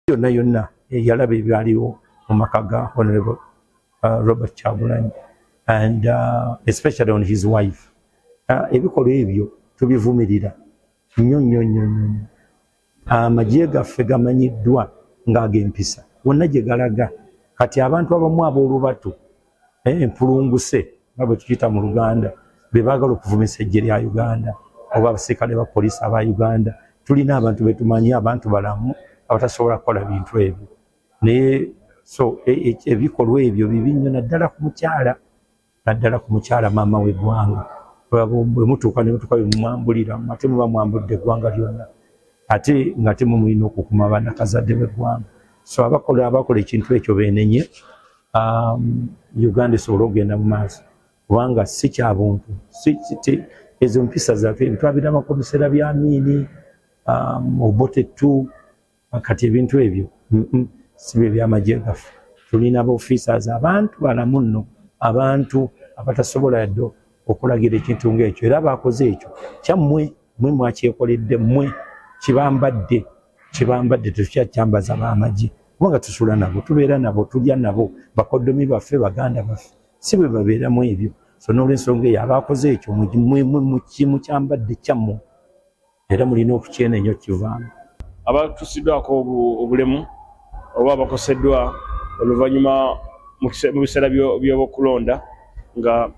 yonna yalaba ebyaliwo mu maka ga Honorable Robert Kyagulanyi and especially on his wife. Ebikolwa ebyo tubivumirira nnyo. Amagye gaffe gamanyiddwa ng'ag'empisa wonna gye galaga. Kati abantu abamu ab'olubatu empulunguse nga bwe tukiyita mu Luganda be baagala okuvumisa eggye lya Uganda oba abasirikale ba poliisi aba Uganda. Tulina abantu be tumanyi, abantu balamu abatasobola kukola bintu ebyo. Naye so ebikolwa ebyo bibi nnyo naddala ku mukyala maama w'eggwanga. Bwe mutuuka ne mutuuka bye mumwambulira ate muba mwambudde eggwanga lyonna ate nga temumulina okukuma bannakazadde b'eggwanga. So abakola ekintu ekyo beenenye Uganda esobole okugenda mu maaso kubanga si kya buntu. Ezo mpisa zaffe twabiraba ku biseera bya Amin Obote 2 kati ebintu ebyo si bye by'amagye gaffe. Tulina officers abantu balamu nno, abantu abatasobola yadde okulagira ekintu ng'ekyo era bakoze ekyo kyammwe mwe mwakyekoledde mmwe kibambadde tukyakyambaza b'amagye kubanga tusula nabo tubeera nabo tulya nabo bakoddomi baffe baganda baffe si bwe babeeramu ebyo. So n'olw'ensonga eyo abakoze ekyo mukyambadde kyammwe era mulina okukyenenya okukivaamu. Abatusiddwako obulemu oba abakoseddwa oluvannyuma mu biseera by'okulonda nga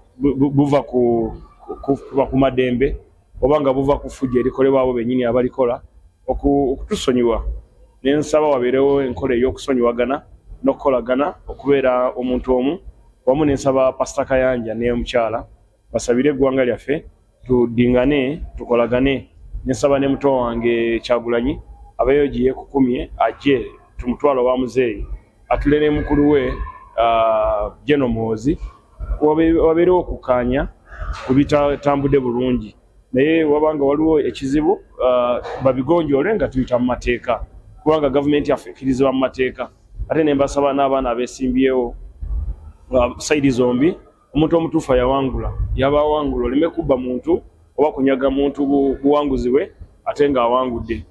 buva ku madembe oba nga buva ku ffujjo erikolebwa abo bennyini abalikola okutusonyiwa. Nensaba wabeerewo enkola ey'okusonyiwagana n'okukolagana okubeera omuntu omu. Wamu nensaba Pastor Kayanja n'omukyala basabire eggwanga lyaffe tudingane tukolagane. Nensaba ne muto wange Kyagulanyi abeeyo gye yeekukumye ajje tumutwala wa muzeeyi atule ne mukulu we Jeno Muhoozi wabeerewo okukaanya ku bitambudde bulungi. Naye wabanga waliwo ekizibu babigonjoole nga tuyita mu mateeka kubanga gavumenti yaffe ekkirizibwa mu mateeka. Ate ne mbasaba n'abaana abeesimbyewo sayidi zombi omuntu omutuufu yawangula oleme kubba muntu oba kunyaga muntu buwanguzi bwe ate ng'awangudde.